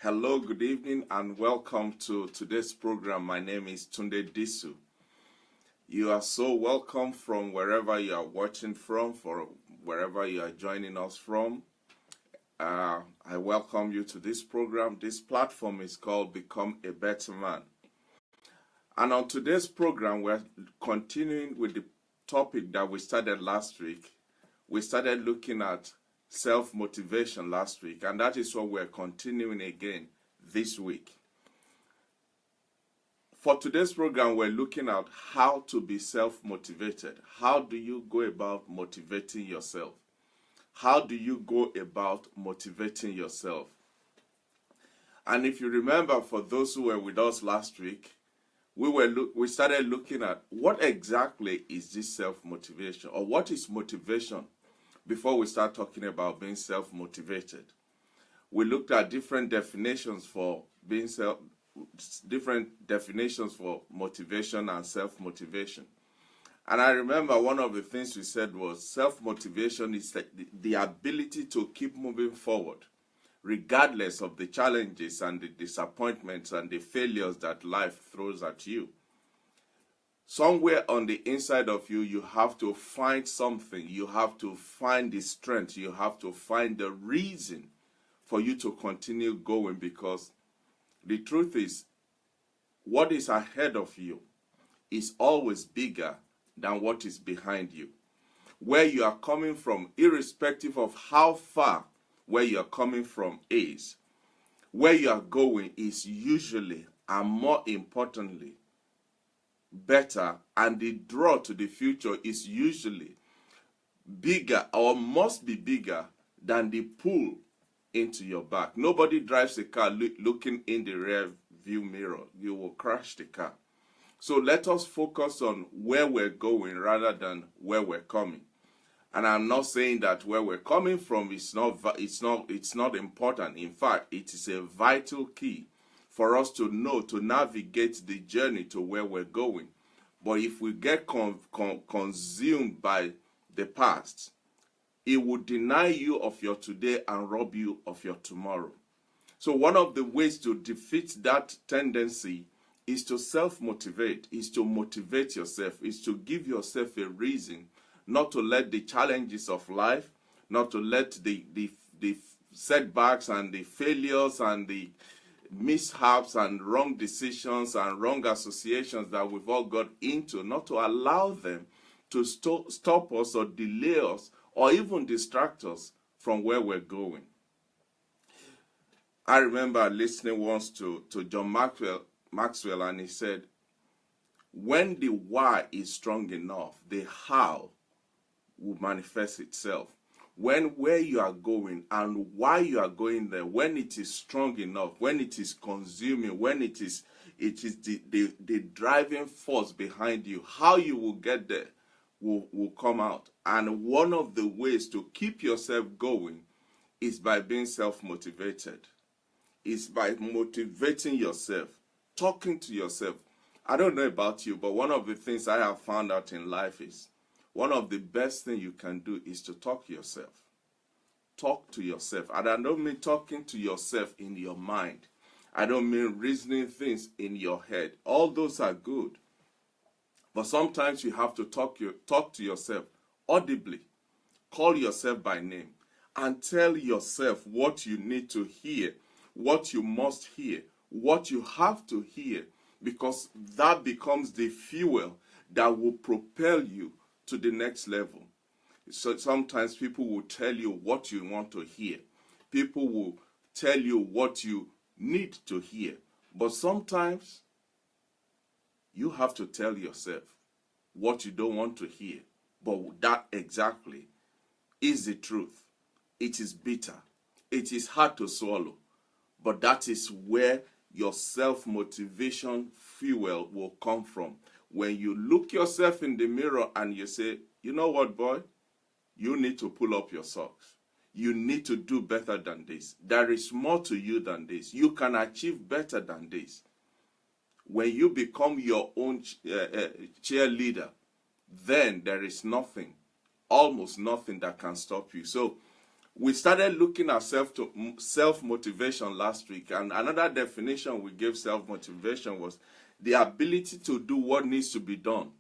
Hello, good evening, and welcome to today's program. My name is Tunde Disu. You are so welcome from wherever you are watching from, for wherever you are joining us from. I welcome you to this program. This platform is called Become a Better Man. And on today's program, we're continuing with the topic that we started last week. We started looking at self-motivation last week, and that is what we're continuing again this week. For today's program, we're looking at how to be self-motivated. How do you go about motivating yourself? How do you go about motivating yourself? And if you remember, for those who were with us last week, we started looking at what exactly is this self-motivation, or what is motivation, before we start talking about being self-motivated. We looked at different definitions for motivation and self-motivation. And I remember one of the things we said was self-motivation is the ability to keep moving forward, regardless of the challenges and the disappointments and the failures that life throws at you. Somewhere on the inside of you, you have to find something. You have to find the strength. You have to find the reason for you to continue going, because the truth is, what is ahead of you is always bigger than what is behind you. Where you are coming from, irrespective of how far where you are coming from is, where you are going is usually, and more importantly, better, and the draw to the future is usually bigger, or must be bigger, than the pull into your back. Nobody drives a car looking in the rear view mirror. You will crash the car. So let us focus on where we're going rather than where we're coming. And I'm not saying that where we're coming from is not important. In fact, it is a vital key for us to know, to navigate the journey to where we're going. But if we get consumed by the past, it will deny you of your today and rob you of your tomorrow. So one of the ways to defeat that tendency is to self-motivate, is to motivate yourself, is to give yourself a reason not to let the challenges of life, not to let the setbacks and the failures and the mishaps and wrong decisions and wrong associations that we've all got into, not to allow them to stop us or delay us or even distract us from where we're going. I remember listening once to John Maxwell, and he said, when the why is strong enough, the how will manifest itself. When where you are going and why you are going there, when it is strong enough, when it is consuming, when it is the driving force behind you, how you will get there will come out. And one of the ways to keep yourself going is by being self-motivated. It's by motivating yourself, talking to yourself. I don't know about you, but one of the things I have found out in life is one of the best things you can do is to talk to yourself. Talk to yourself. And I don't mean talking to yourself in your mind. I don't mean reasoning things in your head. All those are good. But sometimes you have to talk to yourself audibly. Call yourself by name and tell yourself what you need to hear, what you must hear, what you have to hear, because that becomes the fuel that will propel you to the next level. So sometimes people will tell you what you want to hear. People will tell you what you need to hear. But sometimes you have to tell yourself what you don't want to hear. But that exactly is the truth. It is bitter. It is hard to swallow. But that is where your self-motivation fuel will come from. When you look yourself in the mirror and you say, you know what, boy? You need to pull up your socks. You need to do better than this. There is more to you than this. You can achieve better than this. When you become your own cheerleader, then there is nothing, almost nothing that can stop you. So We started looking at self-motivation last week, and another definition we gave self-motivation was the ability to do what needs to be done.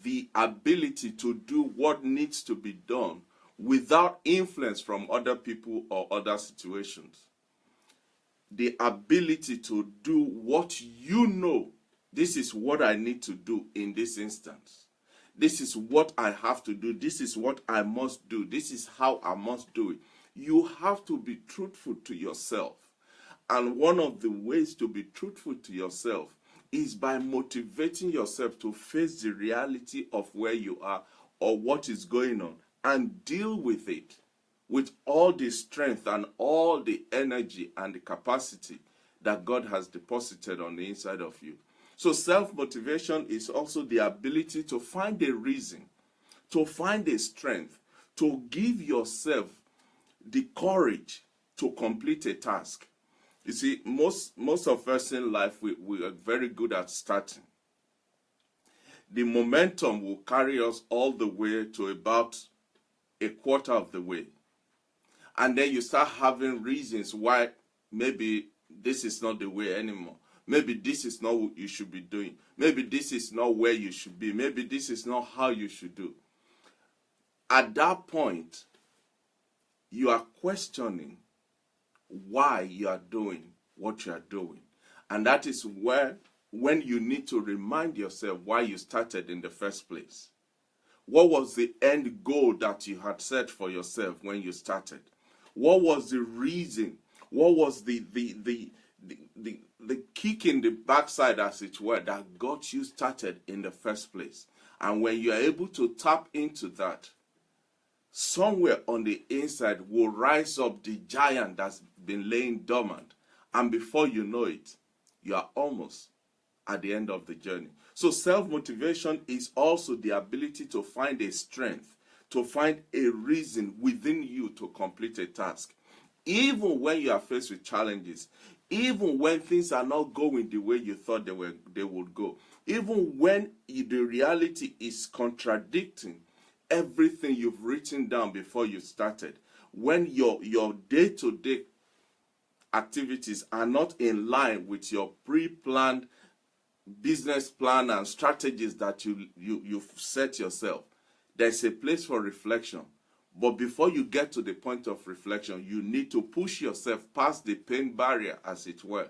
The ability to do what needs to be done without influence from other people or other situations. The ability to do what you know, this is what I need to do in this instance. This is what I have to do. This is what I must do. This is how I must do it. You have to be truthful to yourself. And one of the ways to be truthful to yourself is by motivating yourself to face the reality of where you are or what is going on and deal with it with all the strength and all the energy and the capacity that God has deposited on the inside of you. So self-motivation is also the ability to find a reason, to find a strength, to give yourself the courage to complete a task. You see, most of us in life, we are very good at starting. The momentum will carry us all the way to about a quarter of the way. And then you start having reasons why maybe this is not the way anymore. Maybe this is not what you should be doing. Maybe this is not where you should be. Maybe this is not how you should do. At that point, you are questioning why you are doing what you are doing. And that is when you need to remind yourself why you started in the first place. What was the end goal that you had set for yourself when you started? What was the reason? What was the kick in the backside, as it were, that got you started in the first place? And when you are able to tap into that, somewhere on the inside will rise up the giant that's been laying dormant. And before you know it, you are almost at the end of the journey. So self-motivation is also the ability to find a strength, to find a reason within you to complete a task. Even when you are faced with challenges, even when things are not going the way you thought they would go, even when the reality is contradicting everything you've written down before you started, when your day-to-day activities are not in line with your pre-planned business plan and strategies that you've set yourself, there's a place for reflection. But before you get to the point of reflection, you need to push yourself past the pain barrier, as it were,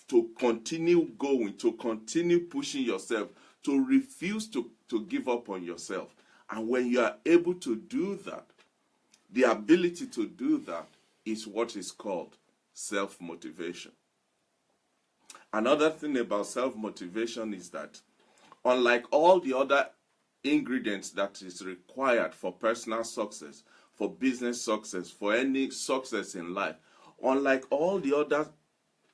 to continue going, to continue pushing yourself, to refuse to give up on yourself. And when you are able to do that, the ability to do that is what is called self-motivation. Another thing about self-motivation is that, unlike all the other ingredients that is required for personal success, for business success, for any success in life, unlike all the other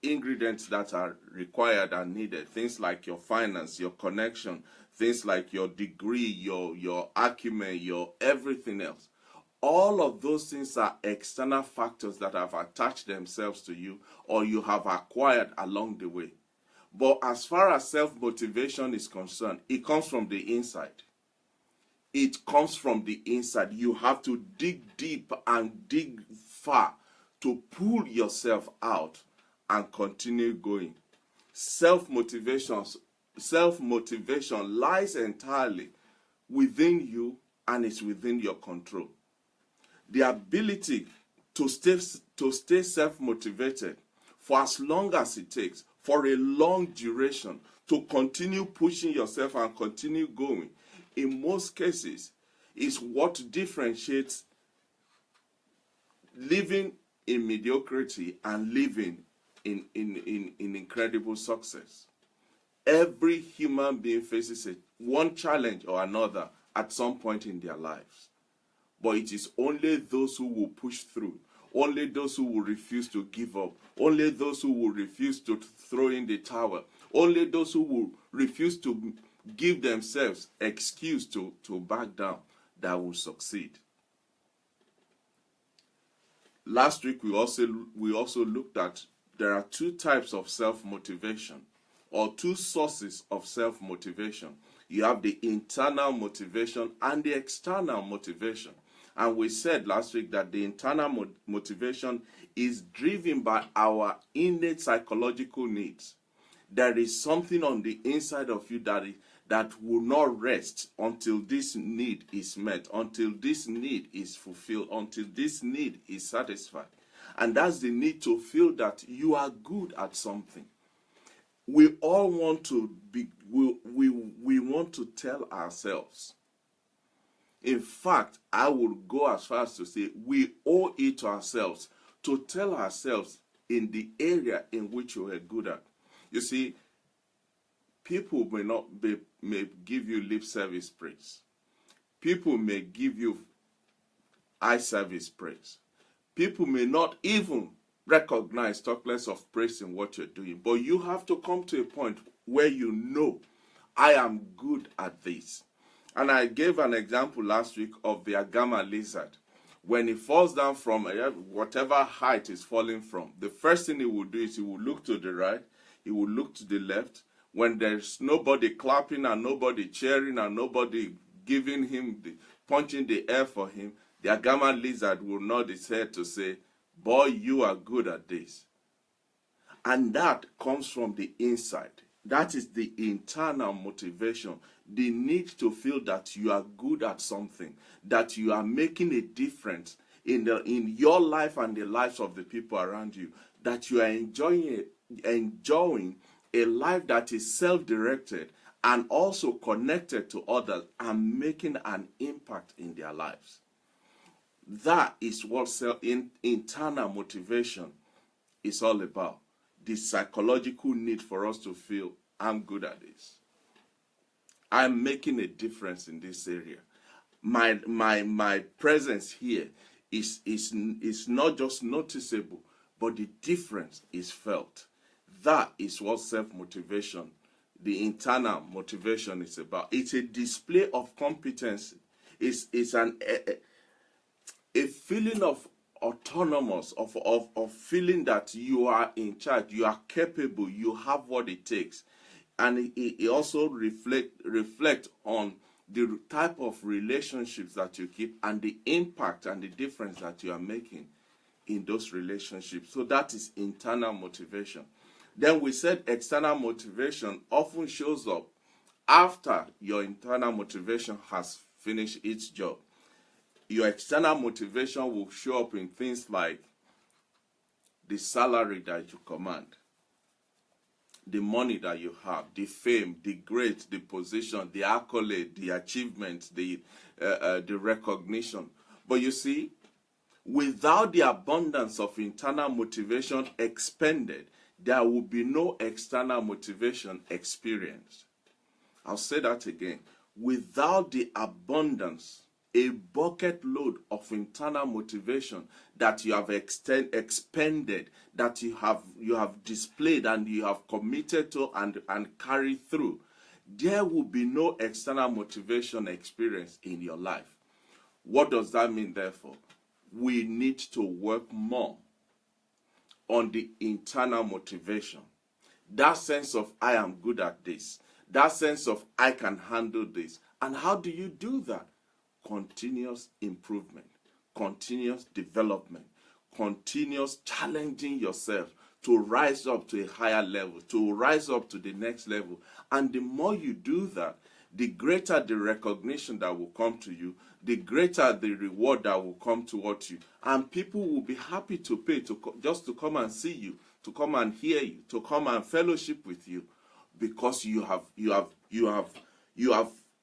ingredients that are required and needed, things like your finance, your connection, things like your degree, your acumen, your everything else, all of those things are external factors that have attached themselves to you or you have acquired along the way. But as far as self-motivation is concerned, it comes from the inside. It comes from the inside. You have to dig deep and dig far to pull yourself out and continue going. Self-motivation lies entirely within you, and it's within your control. The ability to stay self-motivated for as long as it takes, for a long duration, to continue pushing yourself and continue going, in most cases, is what differentiates living in mediocrity and living in incredible success. Every human being faces one challenge or another at some point in their lives. But it is only those who will push through, only those who will refuse to give up, only those who will refuse to throw in the towel, only those who will refuse to give themselves excuse to back down, that will succeed. Last week we also looked at there are two types of self-motivation, or two sources of self-motivation. You have the internal motivation and the external motivation. And we said last week that the internal motivation is driven by our innate psychological needs. There is something on the inside of you that will not rest until this need is met, until this need is fulfilled, until this need is satisfied. And that's the need to feel that you are good at something. We all want to be, we want to tell ourselves. In fact, I would go as far as to say we owe it to ourselves to tell ourselves in the area in which we are good at. You see, people may give you lip service praise. People may give you eye service praise. People may not even recognize, talk less of praising what you're doing. But you have to come to a point where you know, I am good at this. And I gave an example last week of the Agama lizard. When he falls down from whatever height he's falling from, the first thing he will do is he will look to the right, he will look to the left. When there's nobody clapping and nobody cheering and nobody giving him, punching the air for him, the Agama lizard will nod his head to say, boy, you are good at this. And that comes from the inside. That is the internal motivation, the need to feel that you are good at something, that you are making a difference in your life and the lives of the people around you, that you are enjoying a life that is self-directed and also connected to others and making an impact in their lives. That is what internal motivation is all about. The psychological need for us to feel, I'm good at this. I'm making a difference in this area. My presence here is not just noticeable, but the difference is felt. That is what self-motivation, the internal motivation is about. It's a display of competency. It's a feeling of autonomous, of feeling that you are in charge, you are capable, you have what it takes. And it also reflect on the type of relationships that you keep and the impact and the difference that you are making in those relationships. So that is internal motivation. Then we said external motivation often shows up after your internal motivation has finished its job. Your external motivation will show up in things like the salary that you command, the money that you have, the fame, the grade, the position, the accolade, the achievement, the recognition. But you see, without the abundance of internal motivation expended, there will be no external motivation experienced. I'll say that again. Without the abundance, a bucket load of internal motivation that you have expended, that you have displayed and you have committed to and carried through, there will be no external motivation experience in your life. What does that mean, therefore? We need to work more on the internal motivation. That sense of, I am good at this. That sense of, I can handle this. And how do you do that? Continuous improvement, continuous development, continuous challenging yourself to rise up to a higher level, to rise up to the next level. And the more you do that, the greater the recognition that will come to you, the greater the reward that will come towards you. And people will be happy to pay just to come and see you, to come and hear you, to come and fellowship with you, because you have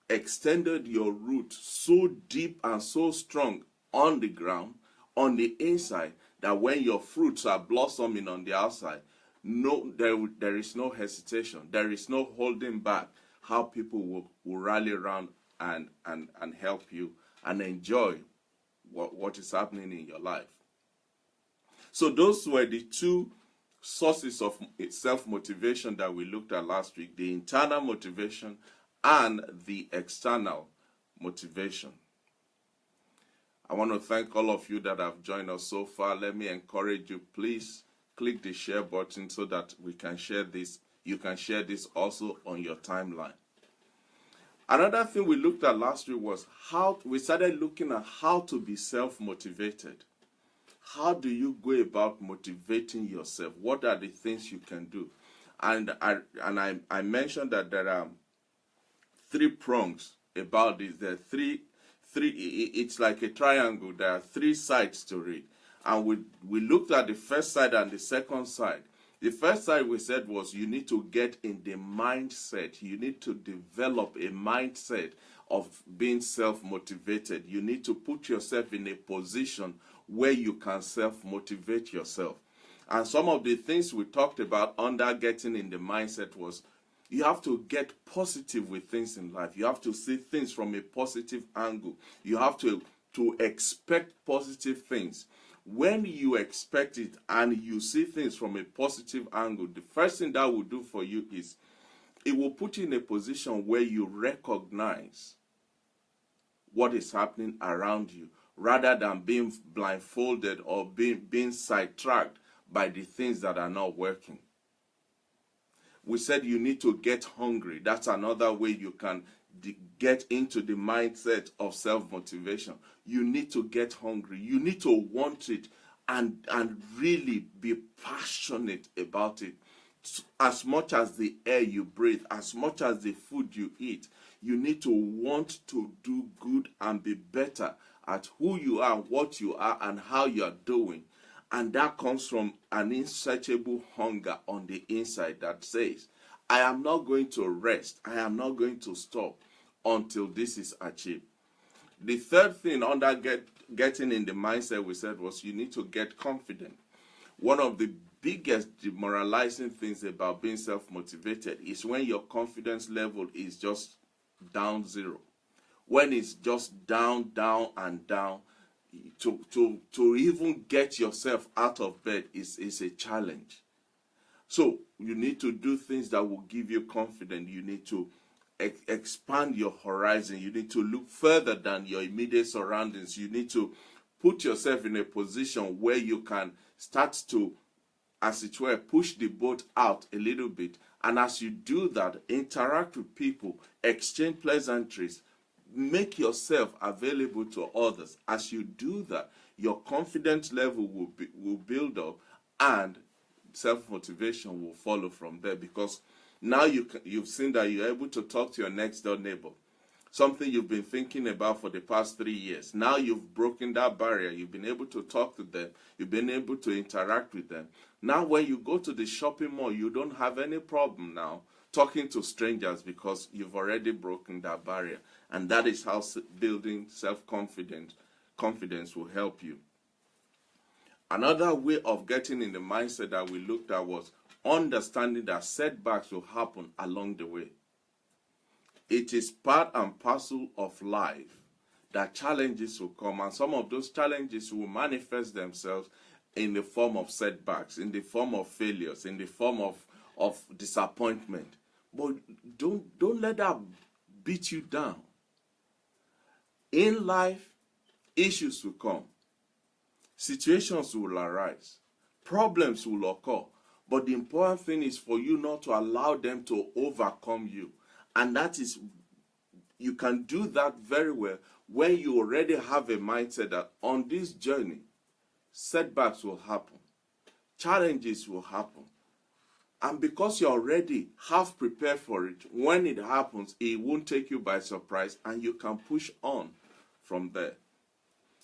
extended your root so deep and so strong on the ground, on the inside, that when your fruits are blossoming on the outside, there is no hesitation, there is no holding back how people will rally around and help you and enjoy what is happening in your life. So those were the two sources of self-motivation that we looked at last week: the internal motivation and the external motivation. I want to thank all of you that have joined us so far. Let me encourage you, please click the share button so that we can share this. You can share this also on your timeline. Another thing we looked at last week was how we started looking at how to be self-motivated. How do you go about motivating yourself? What are the things you can do? And I mentioned that there are 3 prongs about this. There are three. It's like a triangle. There are 3 sides to it. And we looked at the first side and the second side. The first side we said was you need to get in the mindset. You need to develop a mindset of being self-motivated. You need to put yourself in a position where you can self-motivate yourself. And some of the things we talked about under getting in the mindset was you have to get positive with things in life. You have to see things from a positive angle. You have to expect positive things. When you expect it and you see things from a positive angle, the first thing that will do for you is it will put you in a position where you recognize what is happening around you rather than being blindfolded or being sidetracked by the things that are not working. We said you need to get hungry. That's another way you can get into the mindset of self-motivation. You need to get hungry. You need to want it and really be passionate about it. As much as the air you breathe, as much as the food you eat, you need to want to do good and be better at who you are, what you are, and how you are doing. And that comes from an insatiable hunger on the inside that says, I am not going to rest. I am not going to stop until this is achieved. The third thing under getting in the mindset we said was you need to get confident. One of the biggest demoralizing things about being self-motivated is when your confidence level is just down 0. When it's just down, down, and down, to even get yourself out of bed is a challenge. So you need to do things that will give you confidence. You need to expand your horizon. You need to look further than your immediate surroundings. You need to put yourself in a position where you can start to, as it were, push the boat out a little bit. And as you do that, interact with people, exchange pleasantries, make yourself available to others. As you do that, your confidence level will build up and self-motivation will follow from there, because now you've seen that you're able to talk to your next door neighbor, something you've been thinking about for the past 3 years. Now you've broken that barrier. You've been able to talk to them. You've been able to interact with them. Now when you go to the shopping mall, you don't have any problem now talking to strangers because you've already broken that barrier. And that is how building self-confidence will help you. Another way of getting in the mindset that we looked at was understanding that setbacks will happen along the way. It is part and parcel of life that challenges will come, and some of those challenges will manifest themselves in the form of setbacks, in the form of failures, in the form of disappointment. But don't let that beat you down. In life, issues will come. Situations will arise. Problems will occur. But the important thing is for you not to allow them to overcome you. And that is, you can do that very well when you already have a mindset that on this journey, setbacks will happen. Challenges will happen. And because you're already half prepared for it, when it happens, it won't take you by surprise and you can push on from there.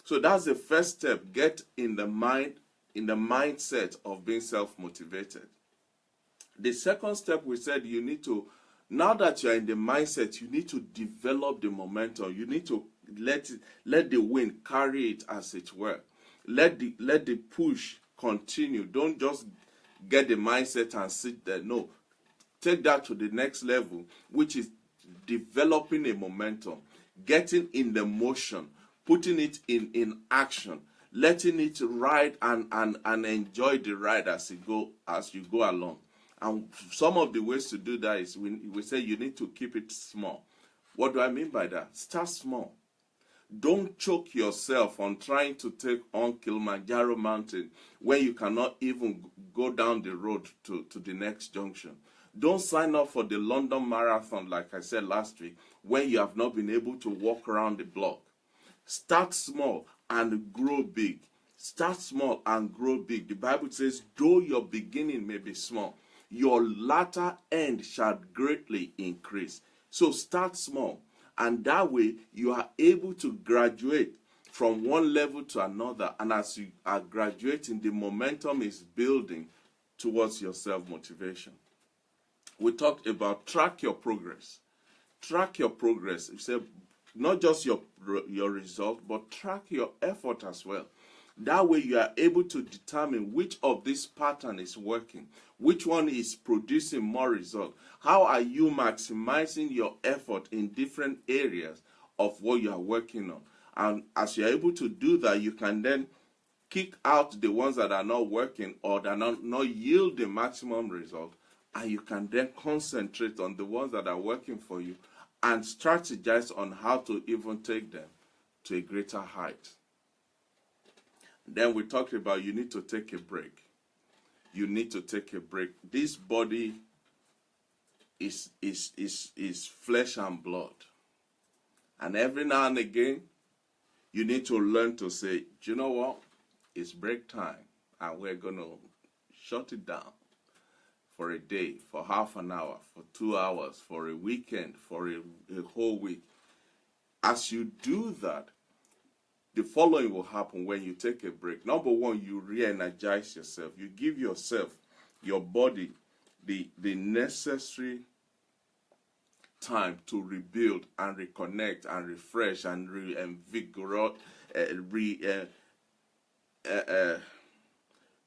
So that's the first step. Get in the mindset of being self-motivated. The second step, we said you need to, now that you're in the mindset, you need to develop the momentum. You need to let the wind carry it, as it were. Let the push continue. Don't just get the mindset and sit there. No, take that to the next level, which is developing a momentum, getting in the motion, putting it in action, letting it ride and enjoy the ride as you go along. And some of the ways to do that is we say you need to keep it small. What do I mean by that? Start small. Don't choke yourself on trying to take on Kilimanjaro mountain when you cannot even go down the road to the next junction. Don't sign up for the London Marathon, like I said last week, when you have not been able to walk around the block. Start small and grow big. Start small and grow big. The Bible says, though your beginning may be small, your latter end shall greatly increase. So start small, and that way you are able to graduate from one level to another. And as you are graduating, the momentum is building towards your self-motivation. We talked about track your progress. Track your progress. You said not just your result, but track your effort as well. That way you are able to determine which of this pattern is working, which one is producing more result. How are you maximizing your effort in different areas of what you are working on? And as you are able to do that, you can then kick out the ones that are not working or that are not yield the maximum result, and you can then concentrate on the ones that are working for you and strategize on how to even take them to a greater height. Then we talked about you need to take a break. You need to take a break. This body is flesh and blood. And every now and again, you need to learn to say, do you know what? It's break time, and we're going to shut it down for a day, for half an hour, for 2 hours, for a weekend, for a whole week. As you do that, the following will happen when you take a break. Number one, you re-energize yourself. You give yourself, your body, the necessary time to rebuild and reconnect and refresh and reinvigorate,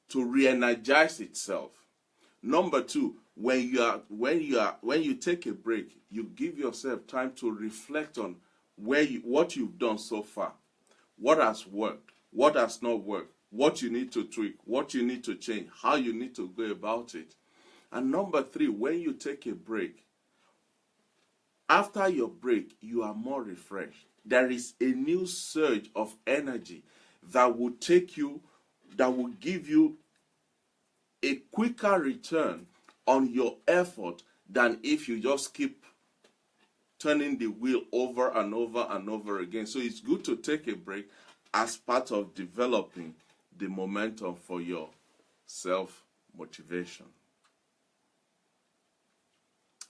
to re-energize itself. Number two, when you take a break, you give yourself time to reflect on what you've done so far, what has worked, what has not worked, what you need to tweak, what you need to change, how you need to go about it. And number three, when you take a break, after your break, you are more refreshed. There is a new surge of energy that will take you, that will give you a quicker return on your effort than if you just keep turning the wheel over and over and over again. So it's good to take a break as part of developing the momentum for your self-motivation.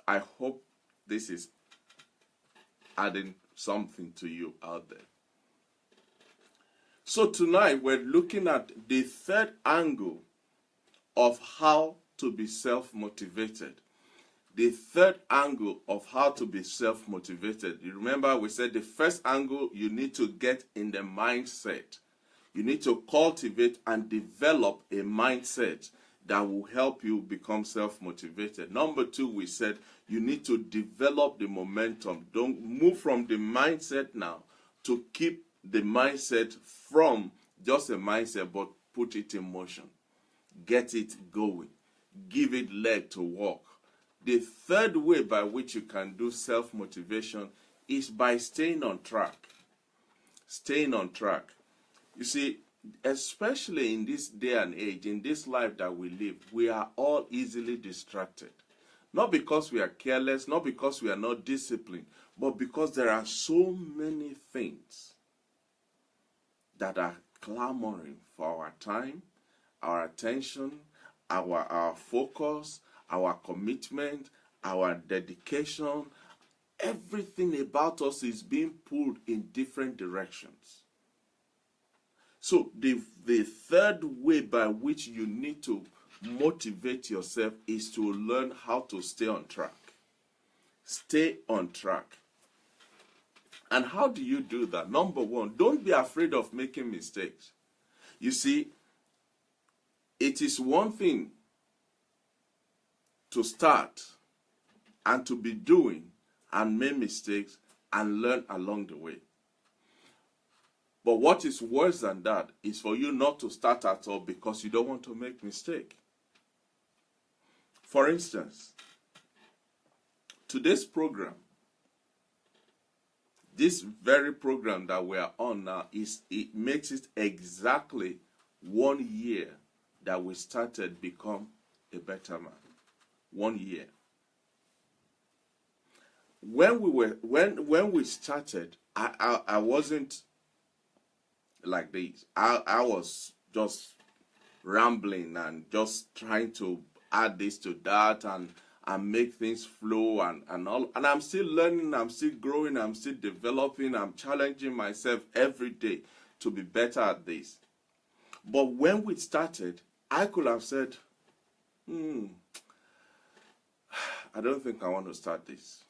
I hope this is adding something to you out there. So tonight we're looking at the third angle of how to be self-motivated. The third angle of how to be self-motivated. You remember we said the first angle, you need to get in the mindset. You need to cultivate and develop a mindset that will help you become self-motivated. Number two, we said you need to develop the momentum. Don't move from the mindset now to keep the mindset from just a mindset, but put it in motion. Get it going. Give it leg to walk. The third way by which you can do self-motivation is by staying on track. Staying on track. You see, especially in this day and age, in this life that we live, we are all easily distracted. Not because we are careless, not because we are not disciplined, but because there are so many things that are clamoring for our time, our attention, our focus, our commitment, our dedication. Everything about us is being pulled in different directions. So the third way by which you need to motivate yourself is to learn how to stay on track. Stay on track. And how do you do that? Number one, don't be afraid of making mistakes. You see, it is one thing to start and to be doing and make mistakes and learn along the way. But what is worse than that is for you not to start at all because you don't want to make mistake. For instance, today's program, this very program that we are on now, it makes it exactly 1 year that we started Become a Better Man. 1 year. when we started, I wasn't like this. I was just rambling and just trying to add this to that and make things flow and all. And I'm still learning, I'm still growing, I'm still developing, I'm challenging myself every day to be better at this. But when we started, I could have said, I don't think I want to start this.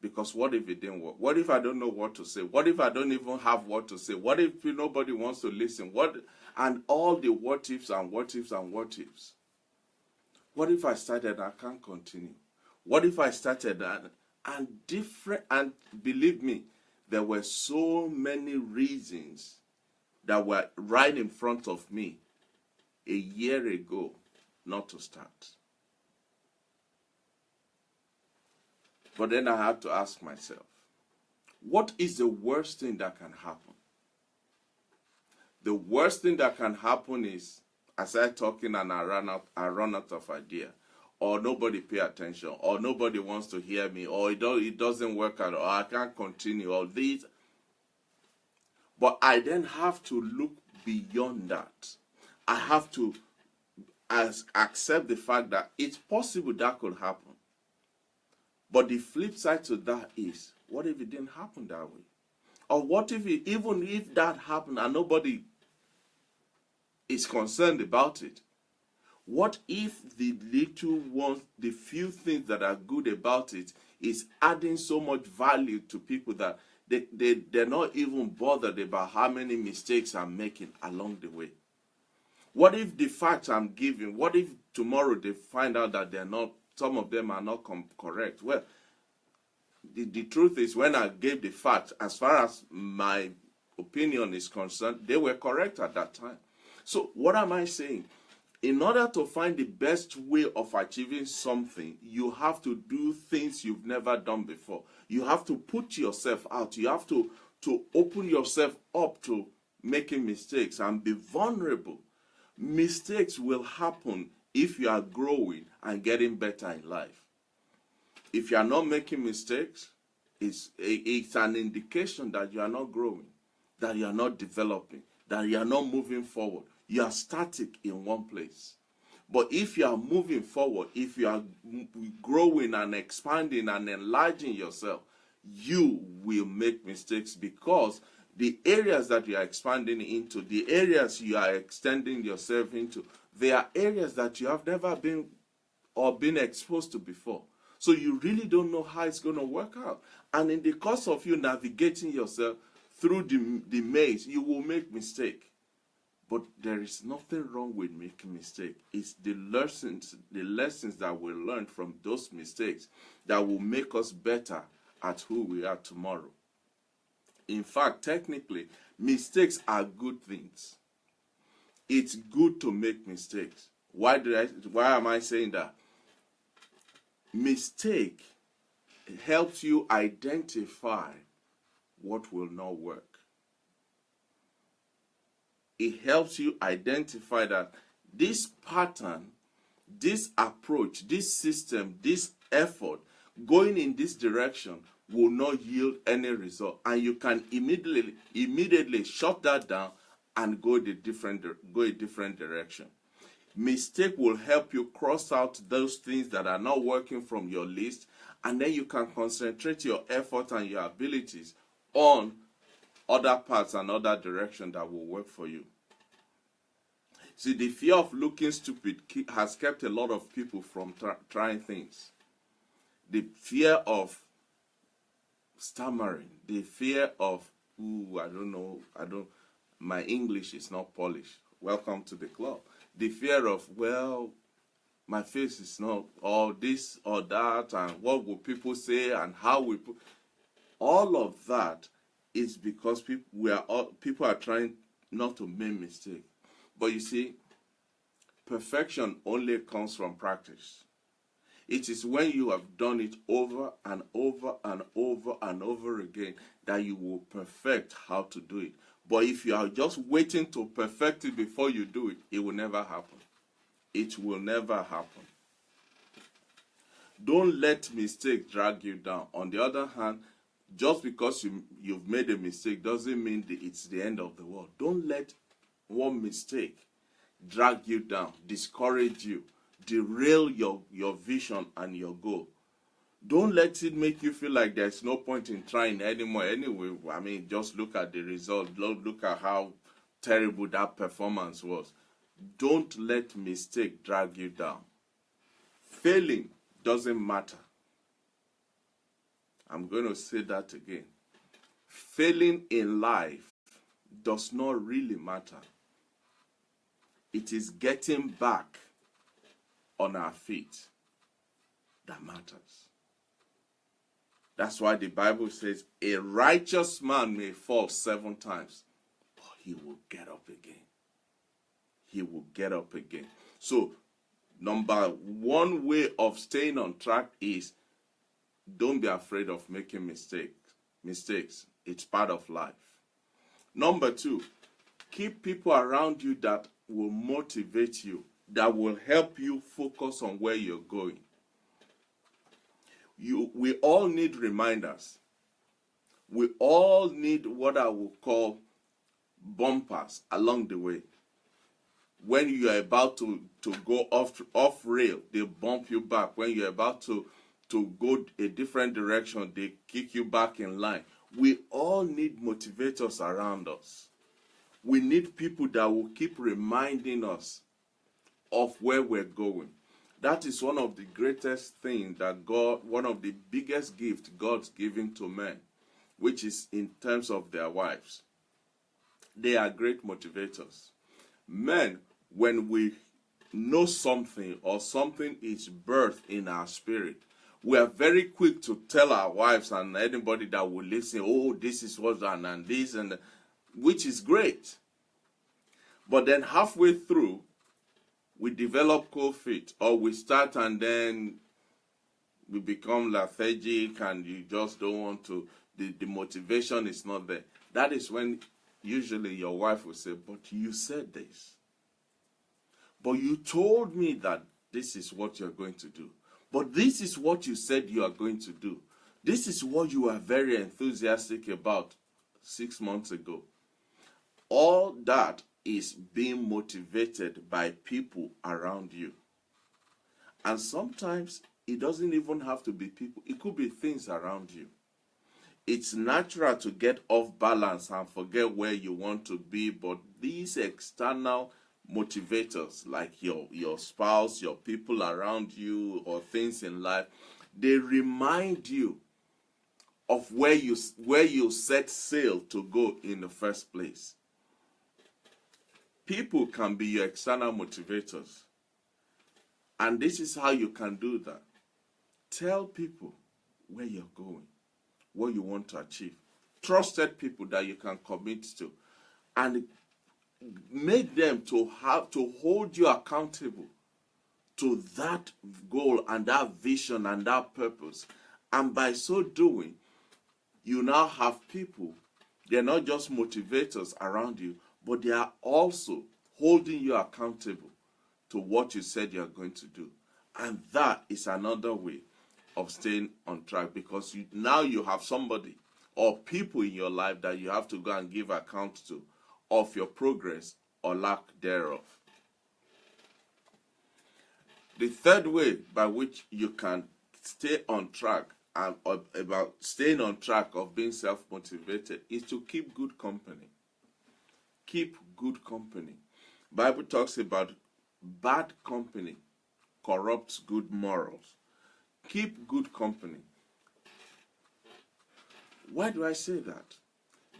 Because what if it didn't work? What if I don't know what to say? What if I don't even have what to say? What if nobody wants to listen? And all the what ifs and what ifs and what ifs. What if I started and I can't continue? What if I started and believe me, there were so many reasons that were right in front of me a year ago not to start. But then I had to ask myself, what is the worst thing that can happen? The worst thing that can happen is I start talking and I run out of idea, or nobody pay attention, or nobody wants to hear me, or it doesn't work out, or I can't continue, all these. But I then have to look beyond that. I have to accept the fact that it's possible that could happen. But the flip side to that is, what if it didn't happen that way? Or what if even if that happened and nobody is concerned about it? What if the little ones, the few things that are good about it is adding so much value to people that they're not even bothered about how many mistakes I'm making along the way? What if the facts I'm giving, what if tomorrow they find out that some of them are not correct? Well, the truth is, when I gave the facts, as far as my opinion is concerned, they were correct at that time. So what am I saying? In order to find the best way of achieving something, you have to do things you've never done before. You have to put yourself out. You have to open yourself up to making mistakes and be vulnerable. Mistakes will happen if you are growing and getting better in life. If you are not making mistakes, it's an indication that you are not growing, that you are not developing, that you are not moving forward. You are static in one place. But if you are moving forward, if you are growing and expanding and enlarging yourself, you will make mistakes, because the areas that you are expanding into, the areas you are extending yourself into, they are areas that you have never been exposed to before. So you really don't know how it's going to work out. And in the course of you navigating yourself through the maze, you will make mistakes. But there is nothing wrong with making mistakes. It's the lessons that we learn from those mistakes that will make us better at who we are tomorrow. In fact, technically, mistakes are good things. It's good to make mistakes. Why am I saying that? Mistake helps you identify what will not work. It helps you identify that this pattern, this approach, this system, this effort going in this direction will not yield any result, and you can immediately shut that down and go a different direction. Mistake will help you cross out those things that are not working from your list, and then you can concentrate your effort and your abilities on other parts and other direction that will work for you. See, the fear of looking stupid has kept a lot of people from trying things. The fear of stammering, the fear of, my English is not polished. Welcome to the club. The fear of, my face is not, or this or that, and what will people say, and how will people... All of that is because people are trying not to make mistakes. But you see, perfection only comes from practice. It is when you have done it over and over and over and over again that you will perfect how to do it. But if you are just waiting to perfect it before you do it, it will never happen. It will never happen. Don't let mistakes drag you down. On the other hand, just because you've made a mistake doesn't mean that it's the end of the world. Don't let one mistake drag you down, discourage you, derail your vision and your goal. Don't let it make you feel like there's no point in trying anymore. Anyway, I mean, just look at the result. Look at how terrible that performance was. Don't let mistake drag you down. Failing doesn't matter. I'm going to say that again. Failing in life does not really matter. It is getting back on our feet that matters. That's why the Bible says a righteous man may fall 7 times, but he will get up again. He will get up again. So, number one way of staying on track is don't be afraid of making mistakes. It's part of life. Number 2, keep people around you that will motivate you, that will help you focus on where you're going. We all need reminders. We all need what I will call bumpers along the way. When you are about to go off rail, they bump you back. When you're about to go a different direction, they kick you back in line. We all need motivators around us. We need people that will keep reminding us of where we're going. That is one of the greatest things that one of the biggest gifts God's giving to men, which is in terms of their wives. They are great motivators. Men, when we know something or something is birthed in our spirit, we are very quick to tell our wives and anybody that will listen, oh, this is what's done and this, and which is great. But then halfway through, we develop cold feet, or we start and then we become lethargic and you just don't want to, the motivation is not there. That is when usually your wife will say, but you said this. But you told me that this is what you're going to do. But this is what you said you are going to do. This is what you are very enthusiastic about 6 months ago. All that is being motivated by people around you. And sometimes it doesn't even have to be people. It could be things around you. It's natural to get off balance and forget where you want to be, but these external motivators like your spouse, your people around you, or things in life, they remind you of where you set sail to go in the first place. People can be your external motivators. And this is how you can do that. Tell people where you're going, what you want to achieve. Trusted people that you can commit to. And make them to hold you accountable to that goal and that vision and that purpose. And by so doing, you now have people, they're not just motivators around you, but they are also holding you accountable to what you said you're going to do. And that is another way of staying on track, because now you have somebody or people in your life that you have to go and give account to of your progress or lack thereof. The third way by which you can stay on track and about staying on track of being self-motivated is to keep good company. Keep good company. Bible talks about bad company corrupts good morals. Keep good company. Why do I say that?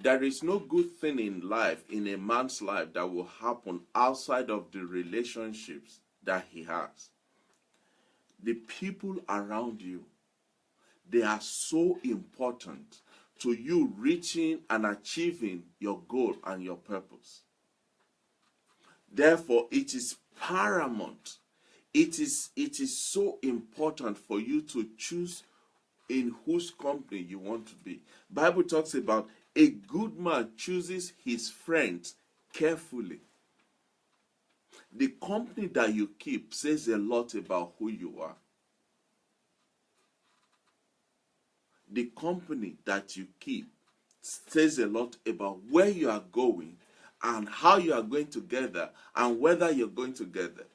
There is no good thing in life, in a man's life, that will happen outside of the relationships that he has. The people around you, they are so important to you reaching and achieving your goal and your purpose. Therefore, it is paramount. It is so important for you to choose in whose company you want to be. Bible talks about a good man chooses his friends carefully. The company that you keep says a lot about who you are. the company that you keep says a lot about where you are going and how you are going together and whether you're going together.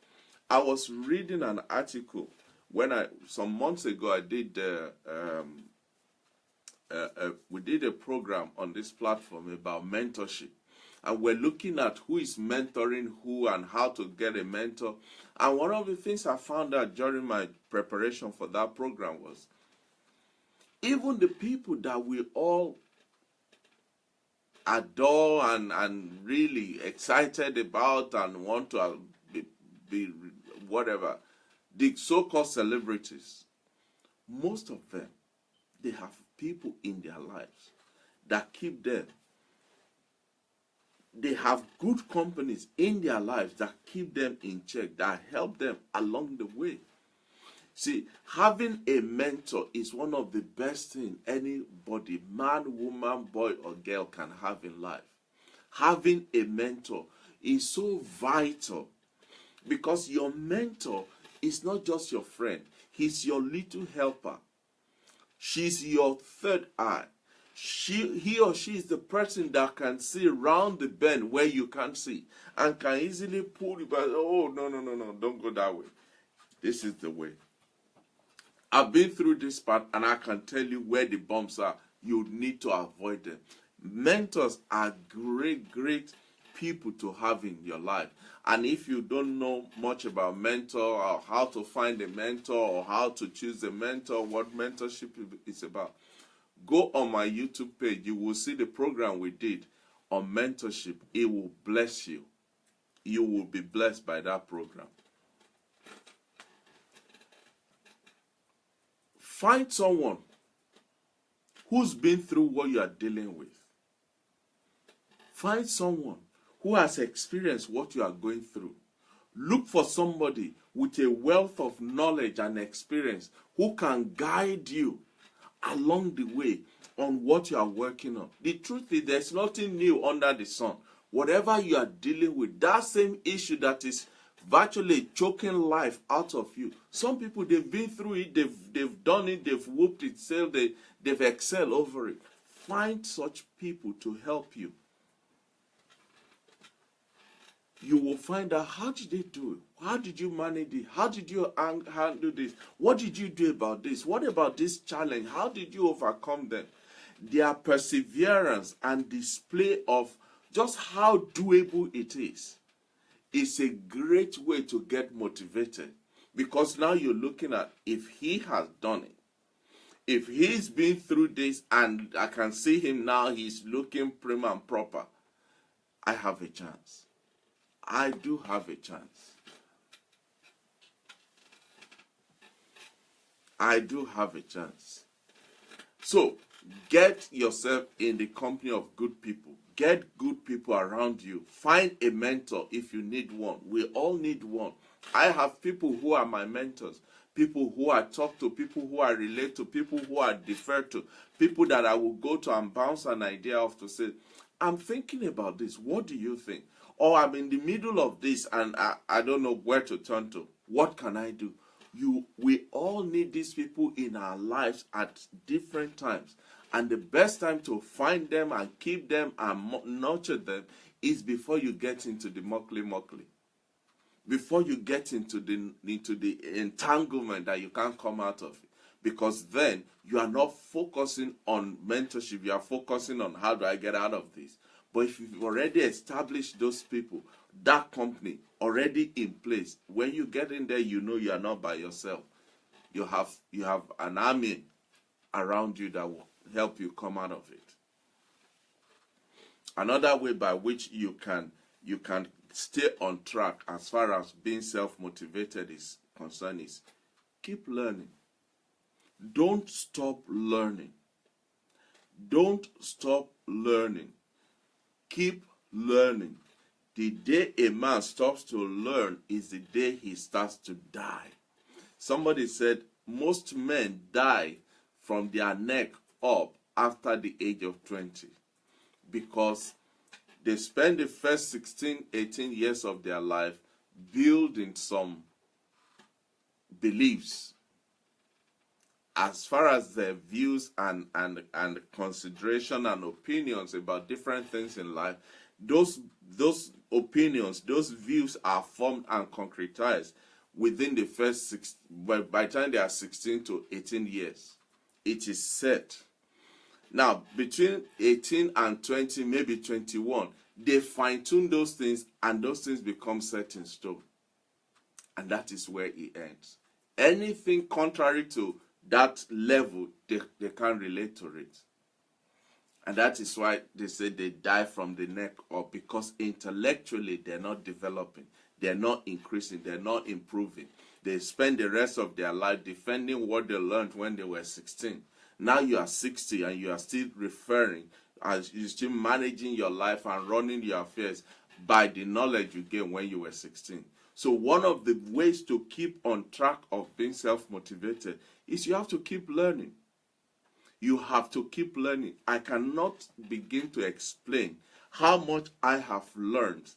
I was reading an article some months ago. We did a program on this platform about mentorship, and we're looking at who is mentoring who and how to get a mentor. And one of the things I found out during my preparation for that program was even the people that we all adore and really excited about and want to be whatever, the so-called celebrities, most of them, they have people in their lives that keep them. They have good companies in their lives that keep them in check, that help them along the way. See, having a mentor is one of the best things anybody, man, woman, boy, or girl can have in life. Having a mentor is so vital because your mentor is not just your friend. He's your little helper. She's your third eye. He or she is the person that can see round the bend where you can't see and can easily pull you back. Oh, no, don't go that way. This is the way. I've been through this part and I can tell you where the bumps are. You need to avoid them. Mentors are great people to have in your life. And if you don't know much about mentor or how to find a mentor or how to choose a mentor, what mentorship is about, go on my YouTube page. You will see the program we did on mentorship. It will bless you. You will be blessed by that program. Find someone who's been through what you are dealing with. Find someone who has experienced what you are going through. Look for somebody with a wealth of knowledge and experience who can guide you along the way on what you are working on. The truth is, there's nothing new under the sun. Whatever you are dealing with, that same issue that is virtually choking life out of you. Some people, they've been through it, they've done it, they've whooped it, they've excelled over it. Find such people to help you. You will find out, how did they do it? How did you manage it? How did you handle this? What did you do about this? What about this challenge? How did you overcome them? Their perseverance and display of just how doable it is a great way to get motivated, because now you're looking at, if he has done it, if he's been through this and I can see him now, he's looking prim and proper, I have a chance. I do have a chance. I do have a chance. So, get yourself in the company of good people. Get good people around you. Find a mentor if you need one. We all need one. I have people who are my mentors, people who I talk to, people who I relate to, people who I defer to, people that I will go to and bounce an idea off to say, I'm thinking about this. What do you think? Or I'm in the middle of this and I don't know where to turn to. What can I do? We all need these people in our lives at different times. And the best time to find them and keep them and nurture them is before you get into the muckly. Before you get into the entanglement that you can't come out of it. Because then you are not focusing on mentorship. You are focusing on, how do I get out of this? But if you've already established those people, that company already in place, when you get in there, you know you are not by yourself. You have an army around you that will help you come out of it. Another way by which you can stay on track as far as being self-motivated is concerned is keep learning. Don't stop learning. Don't stop learning. Keep learning. The day a man stops to learn is the day he starts to die. Somebody said most men die from their neck up after the age of 20 because they spend the first 16, 18 years of their life building some beliefs. as far as their views and consideration and opinions about different things in life, those opinions, those views are formed and concretized within the first by the time they are 16 to 18 years. It is set. Now, between 18 and 20, maybe 21, they fine-tune those things, and those things become set in stone. And that is where it ends. Anything contrary to that level, they can't relate to it. And that is why they say they die from the neck up, because intellectually they're not developing, they're not increasing, they're not improving. They spend the rest of their life defending what they learned when they were 16. Now you are 60 and you are still referring, as you're still managing your life and running your affairs by the knowledge you gained when you were 16. So one of the ways to keep on track of being self-motivated is you have to keep learning. You have to keep learning. I cannot begin to explain how much I have learned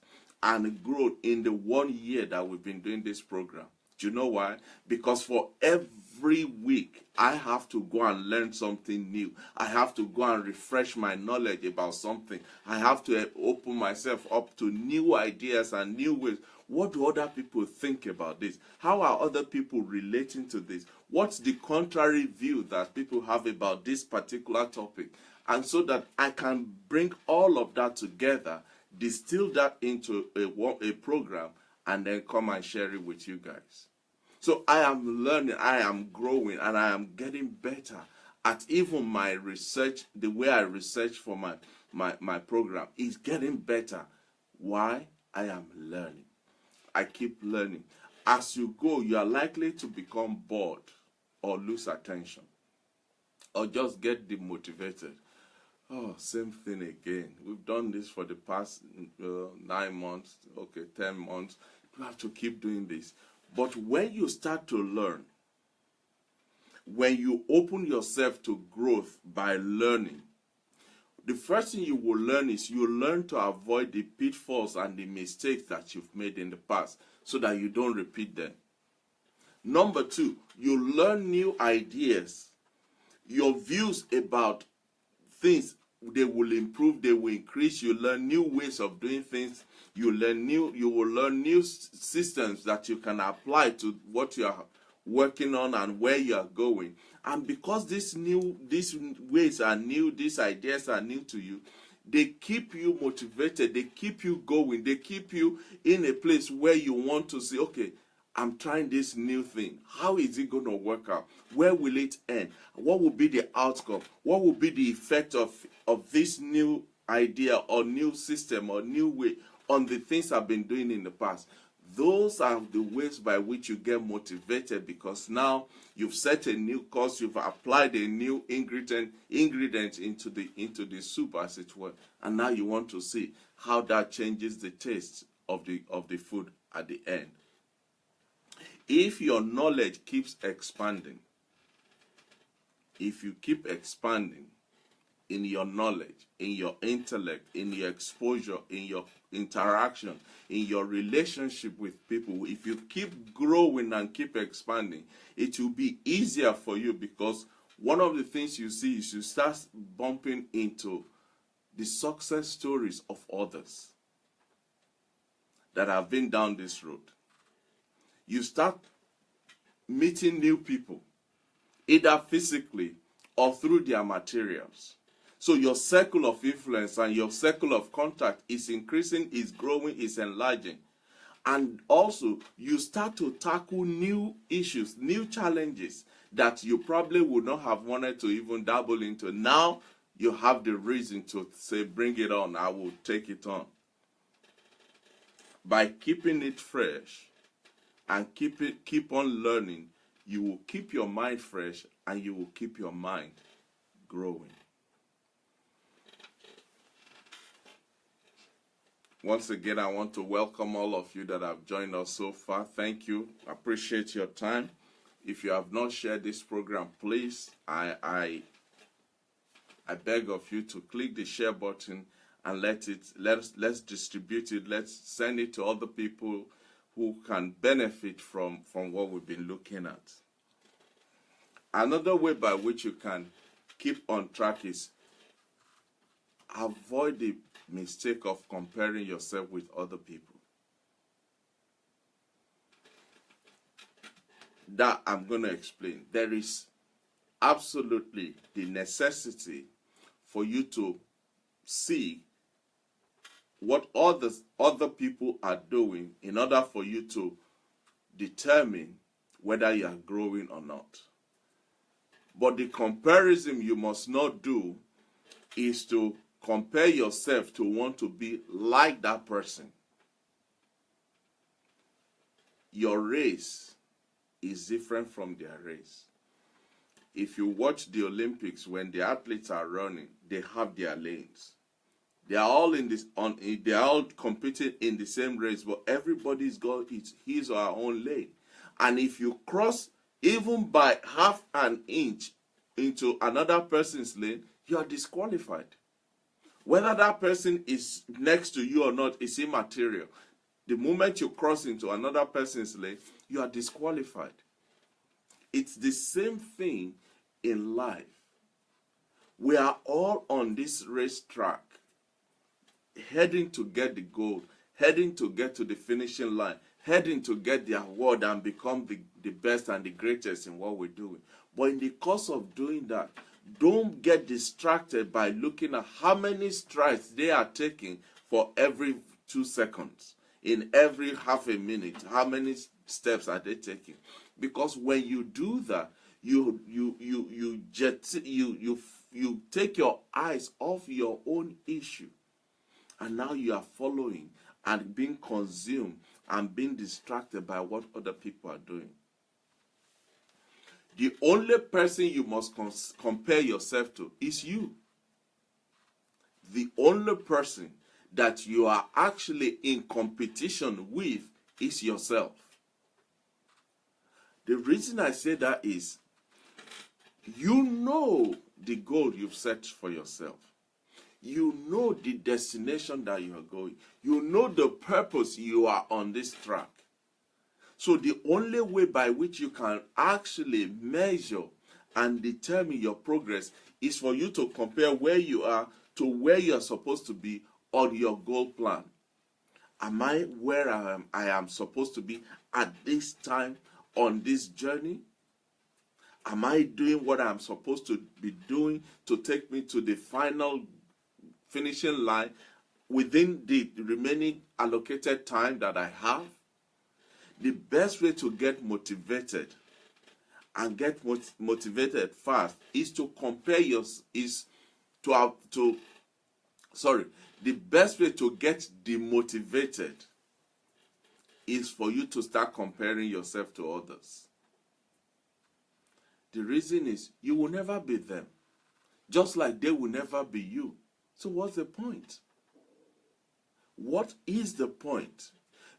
and grown in the 1 year that we've been doing this program. Do you know why? Because for every week, I have to go and learn something new. I have to go and refresh my knowledge about something. I have to open myself up to new ideas and new ways. What do other people think about this? How are other people relating to this? What's the contrary view that people have about this particular topic? And so that I can bring all of that together, distill that into a program, and then come and share it with you guys. So I am learning, I am growing, and I am getting better at even my research. The way I research for my program is getting better. Why? I am learning. I keep learning. As you go, you are likely to become bored or lose attention or just get demotivated. Oh, same thing again. We've done this for the past 9 months, 10 months. You have to keep doing this. But when you start to learn, when you open yourself to growth by learning, the first thing you will learn is you learn to avoid the pitfalls and the mistakes that you've made in the past so that you don't repeat them. Number 2, you learn new ideas. Your views about things, they will improve, they will increase. You learn new ways of doing things. You will learn new systems that you can apply to what you are working on and where you are going. And because these ways are new, these ideas are new to you, they keep you motivated, they keep you going, they keep you in a place where you want to say, okay, I'm trying this new thing. How is it going to work out? Where will it end? What will be the outcome? What will be the effect of this new idea or new system or new way on the things I've been doing in the past? Those are the ways by which you get motivated, because now you've set a new course, you've applied a new ingredient into the soup, as it were, and now you want to see how that changes the taste of the food at the end. If your knowledge keeps expanding, if you keep expanding in your knowledge, in your intellect, in your exposure, in your interaction, in your relationship with people, if you keep growing and keep expanding, it will be easier for you, because one of the things you see is you start bumping into the success stories of others that have been down this road. You start meeting new people, either physically or through their materials. So your circle of influence and your circle of contact is increasing, is growing, is enlarging. And also, you start to tackle new issues, new challenges that you probably would not have wanted to even dabble into. Now, you have the reason to say, bring it on, I will take it on. By keeping it fresh and keep on learning, you will keep your mind fresh and you will keep your mind growing. Once again, I want to welcome all of you that have joined us so far. Thank you. I appreciate your time. If you have not shared this program, please, I beg of you to click the share button and let's distribute it. Let's send it to other people who can benefit from what we've been looking at. Another way by which you can keep on track is avoid the mistake of comparing yourself with other people. That I'm going to explain. There is absolutely the necessity for you to see what other people are doing in order for you to determine whether you are growing or not. But the comparison you must not do is to compare yourself to want to be like that person. Your race is different from their race. If you watch the Olympics, when the athletes are running, they have their lanes. They are all they are all competing in the same race, but everybody's got his or her own lane. And if you cross even by half an inch into another person's lane, you are disqualified. Whether that person is next to you or not is immaterial. The moment you cross into another person's lane, you are disqualified. It's the same thing in life. We are all on this racetrack, heading to get the goal, heading to get to the finishing line, heading to get the award and become the best and the greatest in what we're doing. But in the course of doing that, don't get distracted by looking at how many strides they are taking for every 2 seconds. In every half a minute, how many steps are they taking? Because when you do that, you take your eyes off your own issue, and now you are following and being consumed and being distracted by what other people are doing. The only person you must compare yourself to is you. The only person that you are actually in competition with is yourself. The reason I say that is, you know the goal you've set for yourself. You know the destination that you are going. You know the purpose you are on this track. So the only way by which you can actually measure and determine your progress is for you to compare where you are to where you are supposed to be on your goal plan. Am I where I am supposed to be at this time on this journey? Am I doing what I'm supposed to be doing to take me to the final finishing line within the remaining allocated time that I have? The best way to get motivated and get motivated fast is to compare the best way to get demotivated is for you to start comparing yourself to others. The reason is you will never be them, just like they will never be you. So what's the point? What is the point?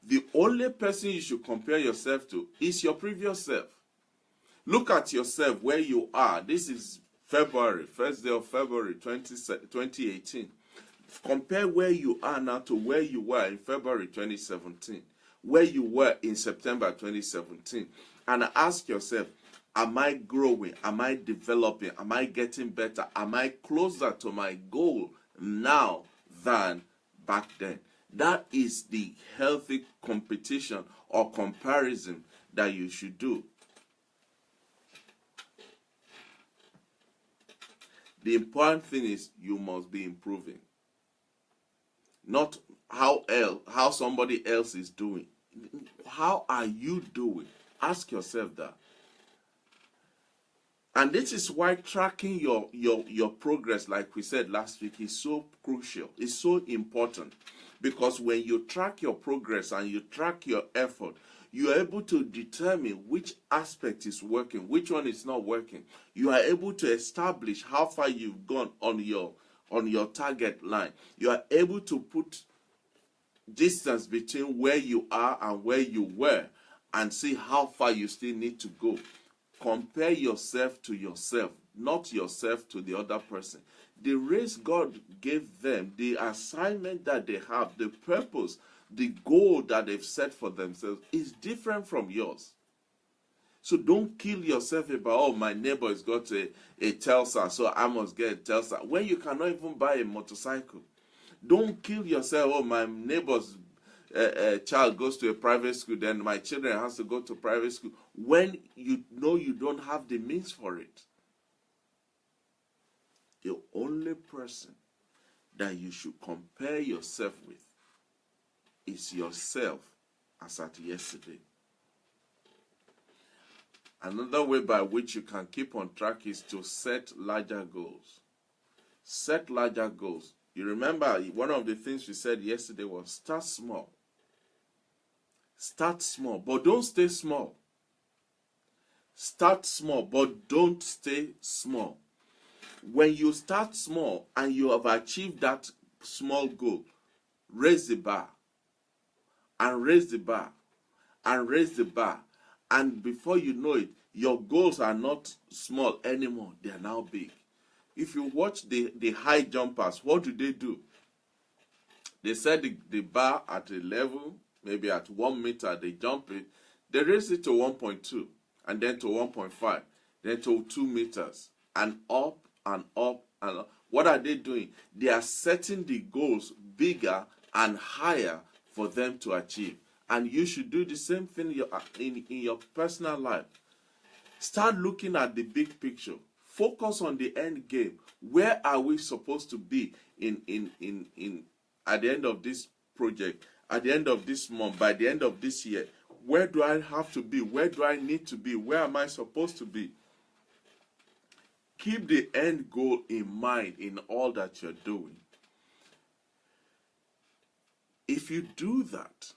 The only person you should compare yourself to is your previous self. Look at yourself where you are. This is February, first day of February 2018. Compare where you are now to where you were in February 2017, where you were in September 2017. And ask yourself, am I growing? Am I developing? Am I getting better? Am I closer to my goal now than back then? That is the healthy competition or comparison that you should do. The important thing is you must be improving. Not how somebody else is doing. How are you doing? Ask yourself that. And this is why tracking your progress, like we said last week, is so crucial. It's so important. Because when you track your progress and you track your effort, you are able to determine which aspect is working, which one is not working. You are able to establish how far you've gone on your target line. You are able to put distance between where you are and where you were and see how far you still need to go. Compare yourself to yourself, not yourself to the other person. The race God gave them, the assignment that they have, the purpose, the goal that they've set for themselves is different from yours. So don't kill yourself about, oh, my neighbor has got a Telsa, so I must get a Telsa, when you cannot even buy a motorcycle. Don't kill yourself, oh, my neighbor's child goes to a private school, then my children has to go to private school, when you know you don't have the means for it. The only person that you should compare yourself with is yourself as at yesterday. Another way by which you can keep on track is to set larger goals. Set larger goals. You remember one of the things we said yesterday was start small. Start small, but don't stay small. Start small, but don't stay small. When you start small and you have achieved that small goal, raise the bar, and raise the bar, and raise the bar. And before you know it, your goals are not small anymore. They are now big. If you watch the high jumpers, what do? They set the bar at a level, maybe at 1 meter, they jump it. They raise it to 1.2, and then to 1.5, then to 2 meters, and up and up and up. What are they doing? They are setting the goals bigger and higher for them to achieve. And you should do the same thing in your personal life. Start looking at the big picture. Focus on the end game. Where are we supposed to be at the end of this project, at the end of this month, by the end of this year? Where do I have to be? Where do I need to be? Where am I supposed to be? Keep the end goal in mind in all that you're doing. If you do that,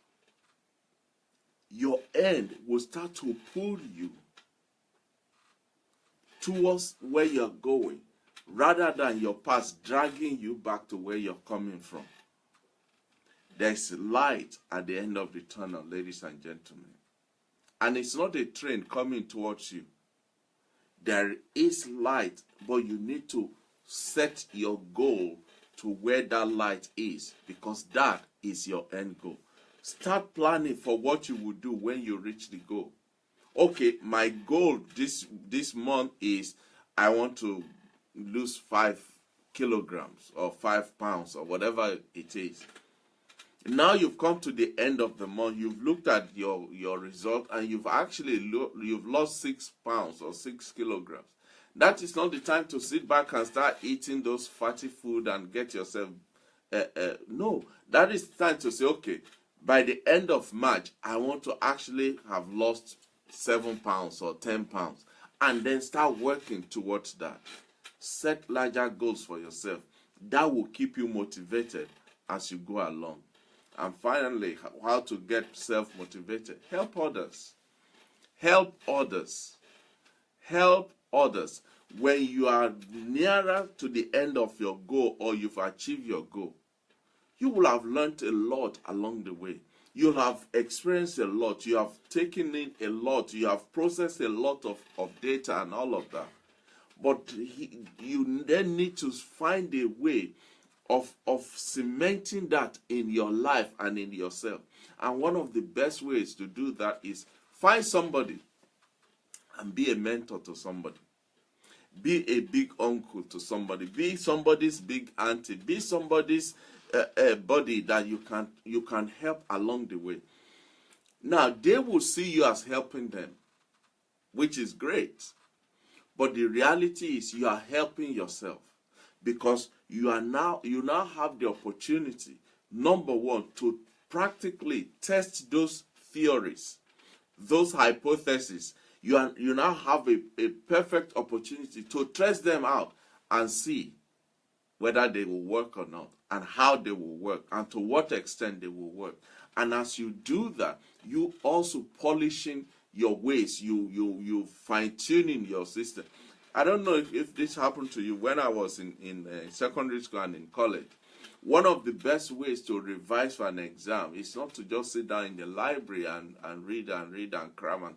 your end will start to pull you towards where you're going, rather than your past dragging you back to where you're coming from. There's light at the end of the tunnel, ladies and gentlemen. And it's not a train coming towards you. There is light, but you need to set your goal to where that light is, because that is your end goal. Start planning for what you will do when you reach the goal. Okay, my goal this month is I want to lose 5 kilograms or 5 pounds or whatever it is. Now you've come to the end of the month, you've looked at your result, and you've actually you've lost 6 pounds or 6 kilograms. That is not the time to sit back and start eating those fatty food and get yourself no, that is time to say, okay, by the end of March, I want to actually have lost 7 pounds or 10 pounds, and then start working towards that. Set larger goals for yourself. That will keep you motivated as you go along. And finally, how to get self-motivated. Help others. Help others. Help others. When you are nearer to the end of your goal, or you've achieved your goal, you will have learned a lot along the way. You'll have experienced a lot. You have taken in a lot. You have processed a lot of data and all of that. But you then need to find a way of cementing that in your life and in yourself. And one of the best ways to do that is find somebody and be a mentor to somebody. Be a big uncle to somebody. Be somebody's big auntie. Be somebody's buddy that you can help along the way. Now, they will see you as helping them, which is great. But the reality is you are helping yourself, because you now have the opportunity, number one, to practically test those theories, those hypotheses. You now have a perfect opportunity to test them out and see whether they will work or not, and how they will work, and to what extent they will work. And as you do that, you also polishing your ways, you fine-tuning your system. I don't know if this happened to you when I was in secondary school and in college. One of the best ways to revise for an exam is not to just sit down in the library and read and cram.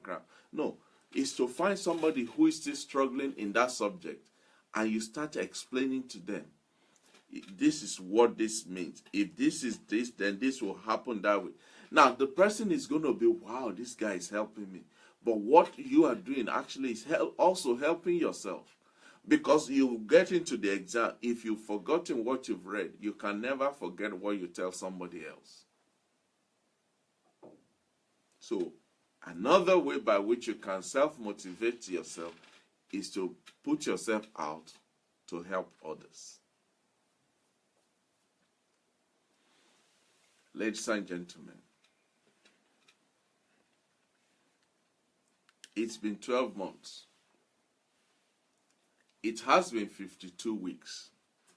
No, it's to find somebody who is still struggling in that subject, and you start explaining to them, this is what this means. If this is this, then this will happen that way. Now, the person is going to be, wow, this guy is helping me. But what you are doing actually is also helping yourself. Because you get into the exam, if you've forgotten what you've read, you can never forget what you tell somebody else. So, another way by which you can self-motivate yourself is to put yourself out to help others. Ladies and gentlemen, it's been 12 months. It has been 52 weeks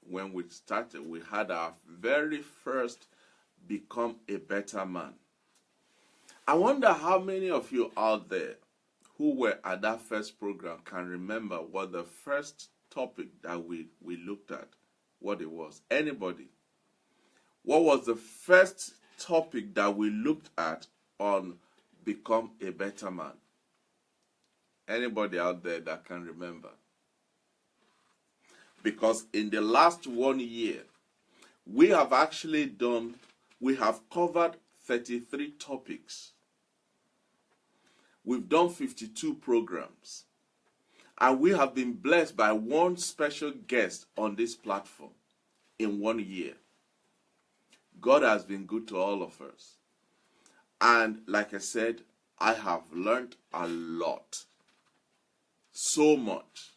when we started. We had our very first Become a Better Man. I wonder how many of you out there who were at that first program can remember what the first topic that we looked at, what it was. Anybody? What was the first topic that we looked at on Become a Better Man? Anybody out there that can remember? Because in the last 1 year, we have covered 33 topics. We've done 52 programs. And we have been blessed by one special guest on this platform in 1 year. God has been good to all of us. And like I said, I have learned a lot. So much.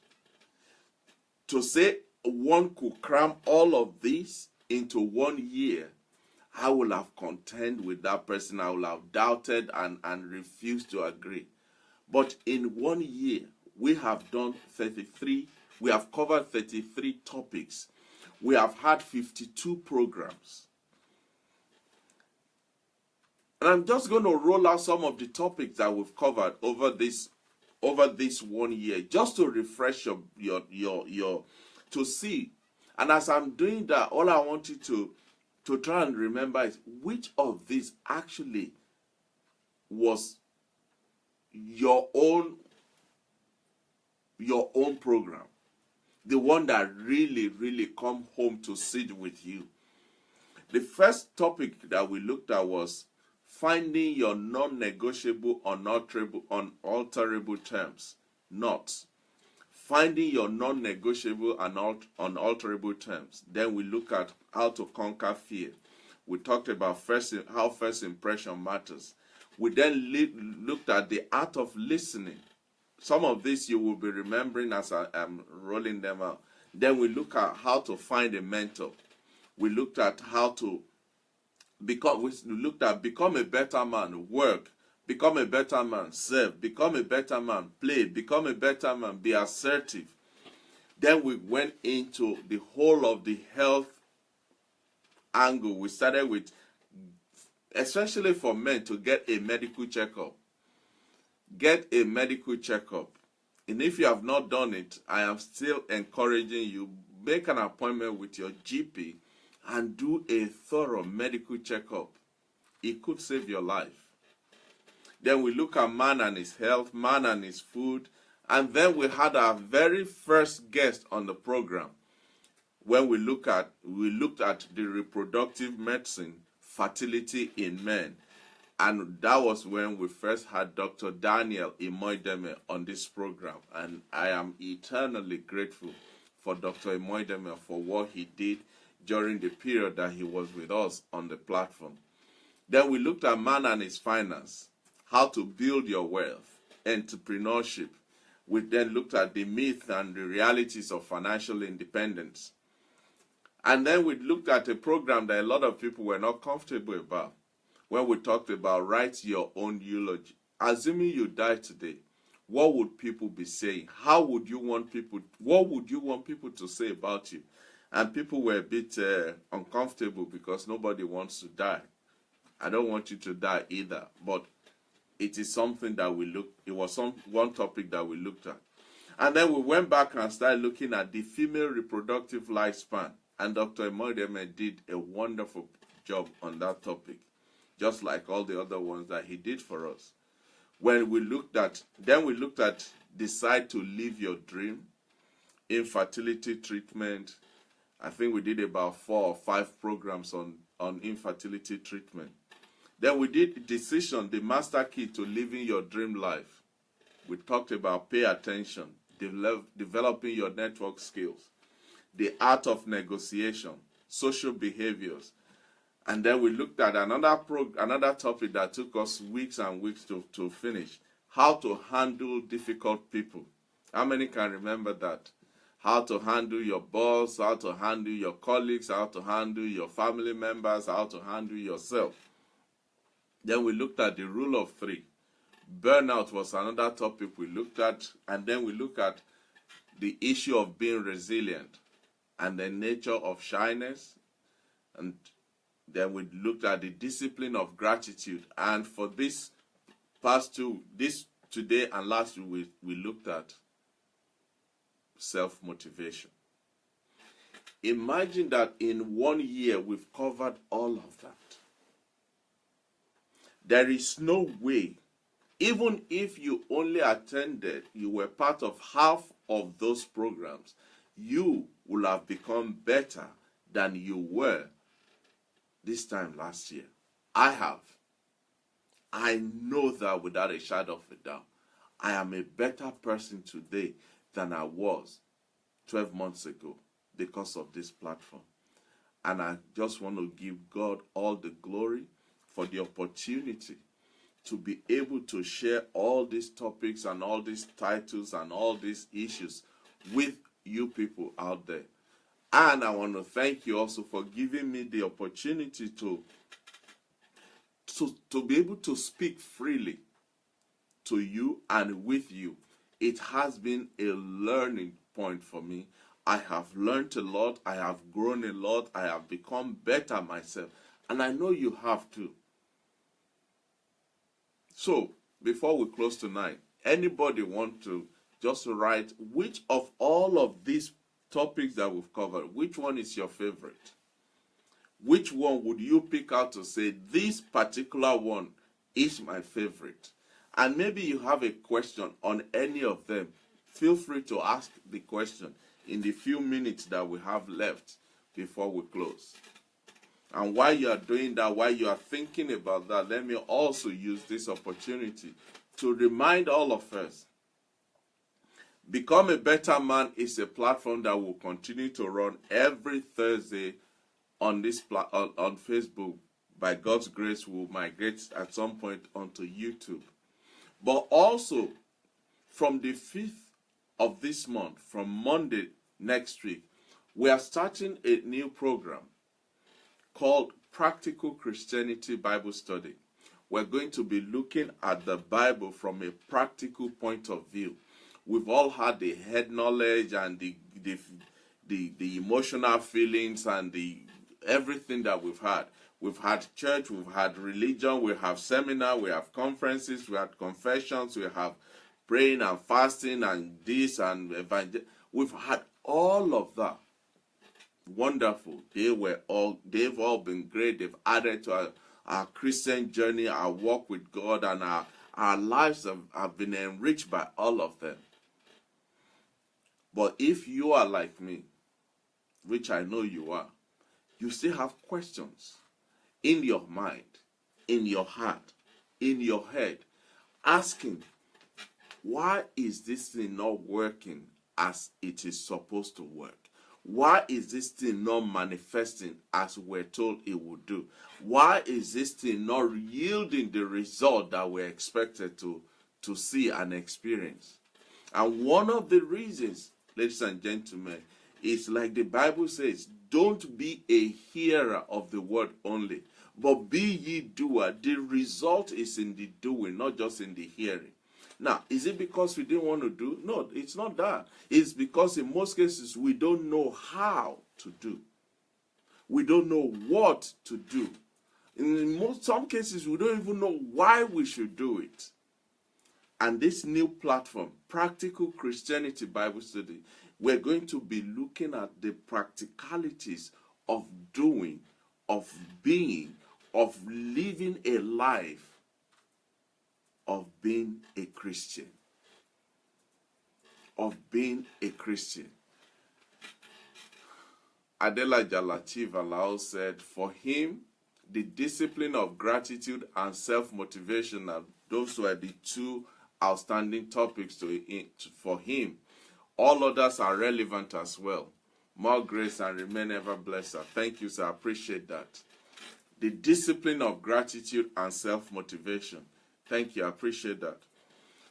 To say one could cram all of this into 1 year, I will have contended with that person. I will have doubted and refused to agree. But in 1 year, we have done 33. We have covered 33 topics. We have had 52 programs. And I'm just going to roll out some of the topics that we've covered over this 1 year, just to refresh your to see. And as I'm doing that, all I want you to try and remember is which of these actually was your own program, the one that really come home to sit with you. The first topic that we looked at was finding your non-negotiable, unalterable terms. Not. Finding your non-negotiable and unalterable terms. Then we look at how to conquer fear. We talked about how first impression matters. We then looked at the art of listening. Some of this you will be remembering as I am rolling them out. Then we look at how to find a mentor. We looked at how to become a better man, work, become a better man, serve, become a better man, play, become a better man, be assertive. Then we went into the whole of the health angle. We started with, especially for men, to get a medical checkup. Get a medical checkup. And if you have not done it, I am still encouraging you, make an appointment with your GP and do a thorough medical checkup. It could save your life. Then we look at man and his health, man and his food. And then we had our very first guest on the program when we looked at the reproductive medicine, fertility in men. And that was when we first had Dr. Daniel Imoideme on this program. And I am eternally grateful for Dr. Imoideme for what he did during the period that he was with us on the platform. Then we looked at man and his finance, how to build your wealth, entrepreneurship. We then looked at the myth and the realities of financial independence. And then we looked at a program that a lot of people were not comfortable about, when we talked about write your own eulogy. Assuming you die today, what would people be saying? What would you want people to say about you? And people were a bit uncomfortable because nobody wants to die. I don't want you to die either, but it is something that one topic that we looked at. And then we went back and started looking at the female reproductive lifespan. And Dr. Imoideme did a wonderful job on that topic, just like all the other ones that he did for us. Then we looked at decide to live your dream, infertility treatment. I think we did about 4 or 5 programs on infertility treatment. Then we did decision, the master key to living your dream life. we talked about pay attention, developing your network skills, the art of negotiation, social behaviors. And then we looked at another topic that took us weeks and weeks to finish, how to handle difficult people. How many can remember that? How to handle your boss, how to handle your colleagues, how to handle your family members, how to handle yourself. Then we looked at the rule of three. Burnout was another topic we looked at, and then we looked at the issue of being resilient and the nature of shyness, and then we looked at the discipline of gratitude. And for this today and last week, we looked at self-motivation. Imagine that in 1 year we've covered all of that. There is no way, even if you only attended, you were part of half of those programs, you will have become better than you were this time last year. I have. I know that without a shadow of a doubt. I am a better person today than I was 12 months ago because of this platform. And I just want to give God all the glory for the opportunity to be able to share all these topics and all these titles and all these issues with you people out there. And I want to thank you also for giving me the opportunity to be able to speak freely to you and with you. It has been a learning point for me. I have learned a lot. I have grown a lot. I have become better myself. And I know you have too. So, before we close tonight, anybody want to just write which of all of these topics that we've covered, which one is your favorite? Which one would you pick out to say, this particular one is my favorite? And maybe you have a question on any of them. Feel free to ask the question in the few minutes that we have left before we close. And while you are doing that, while you are thinking about that, let me also use this opportunity to remind all of us, Become a Better Man is a platform that will continue to run every Thursday on this on Facebook. By God's grace, will migrate at some point onto YouTube. But also, from the 5th of this month, from Monday next week, we are starting a new program called Practical Christianity Bible Study. We're going to be looking at the Bible from a practical point of view. We've all had the head knowledge and the emotional feelings and everything that we've had. We've had church, we've had religion, we have seminar, we have conferences, we have confessions, we have praying and fasting and this and evangel. We've had all of that. Wonderful. They've all been great. They've added to our Christian journey, our walk with God, and our lives have been enriched by all of them. But if you are like me, which I know you are, you still have questions in your mind, in your heart, in your head, asking, why is this thing not working as it is supposed to work? Why is this thing not manifesting as we're told it would do? Why is this thing not yielding the result that we're expected to see and experience? And one of the reasons, ladies and gentlemen, is like the Bible says, don't be a hearer of the word only, but be ye doer. The result is in the doing, not just in the hearing. Now, is it because we didn't want to do? No, it's not that. It's because in most cases, we don't know how to do. We don't know what to do. In some cases, we don't even know why we should do it. And this new platform, Practical Christianity Bible Study, we're going to be looking at the practicalities of doing, of being, of living a life of being a Christian. Of being a Christian. Adelaja Latif Alao said, for him, the discipline of gratitude and self-motivation, those were the two outstanding topics for him. All others are relevant as well. More grace and remain ever blessed, sir. Thank you, sir. I appreciate that. The discipline of gratitude and self-motivation. Thank you. I appreciate that.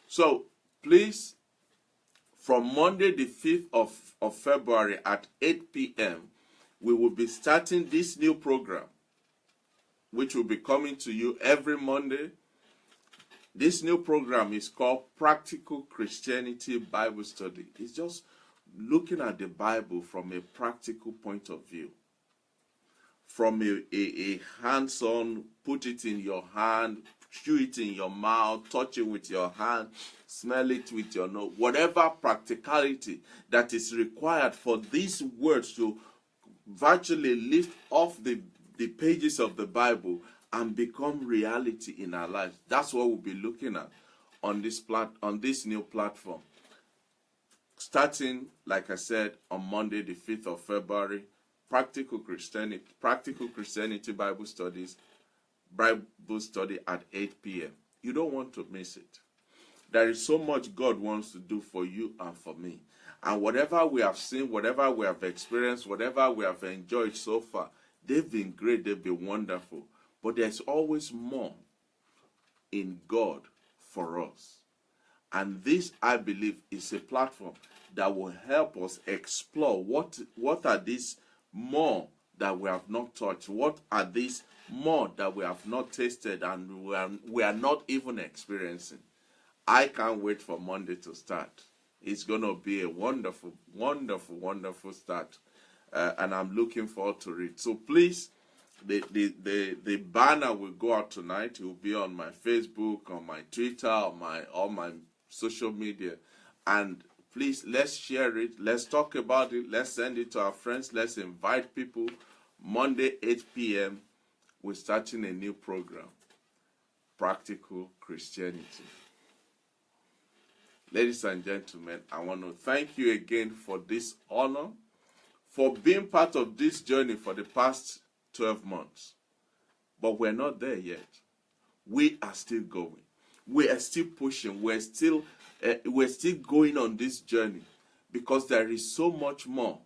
So, please, from Monday the 5th of February at 8 p.m., we will be starting this new program, which will be coming to you every Monday. This new program is called Practical Christianity Bible Study. It's just looking at the Bible from a practical point of view. From a hands-on, put it in your hand, chew it in your mouth, touch it with your hand, smell it with your nose. Whatever practicality that is required for these words to virtually lift off the pages of the Bible and become reality in our lives. That's what we'll be looking at on this new platform. Starting, like I said, on Monday, the 5th of February, Practical Christianity Bible Study at 8 p.m. You don't want to miss it. There is so much God wants to do for you and for me. And whatever we have seen, whatever we have experienced, whatever we have enjoyed so far, they've been great, they've been wonderful. But there's always more in God for us. And this, I believe, is a platform that will help us explore what are these more that we have not touched, what are these more that we have not tasted and we are not even experiencing. I can't wait for Monday to start. It's going to be a wonderful, wonderful, wonderful start. And I'm looking forward to it. So please, the banner will go out tonight. It will be on my Facebook, on my Twitter, on all my social media. And please, let's share it. Let's talk about it. Let's send it to our friends. Let's invite people. Monday, 8 p.m., we're starting a new program, Practical Christianity. Ladies and gentlemen, I want to thank you again for this honor, for being part of this journey for the past 12 months. But we're not there yet. We are still going. We are still pushing. We're still going on this journey because there is so much more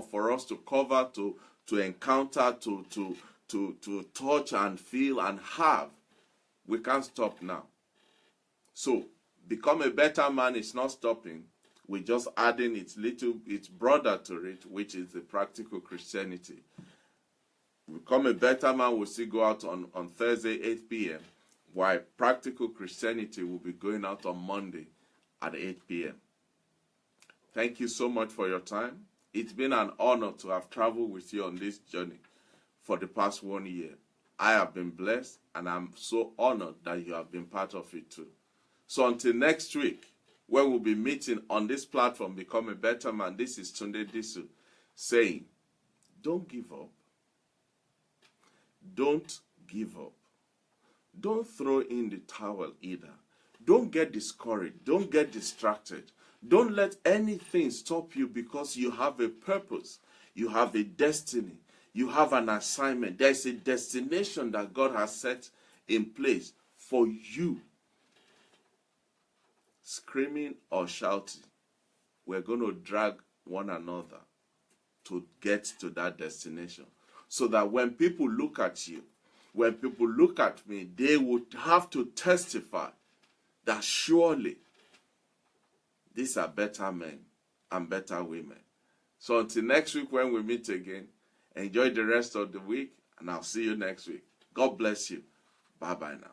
for us to cover, to encounter, to touch and feel and have. We can't stop now. So, become a better man is not stopping. We're just adding its brother to it, which is the Practical Christianity. Become a better man will still go out on Thursday, 8 p.m., while Practical Christianity will be going out on Monday at 8 p.m. Thank you so much for your time. It's been an honor to have traveled with you on this journey for the past 1 year. I have been blessed, and I'm so honored that you have been part of it too. So until next week, when we'll be meeting on this platform, Become a Better Man, this is Tunde Disu saying, don't give up. Don't give up. Don't throw in the towel either. Don't get discouraged. Don't get distracted. Don't let anything stop you because you have a purpose. You have a destiny. You have an assignment. There's a destination that God has set in place for you. Screaming or shouting, we're going to drag one another to get to that destination. So that when people look at you, when people look at me, they would have to testify that surely these are better men and better women. So until next week when we meet again, enjoy the rest of the week, and I'll see you next week. God bless you. Bye-bye now.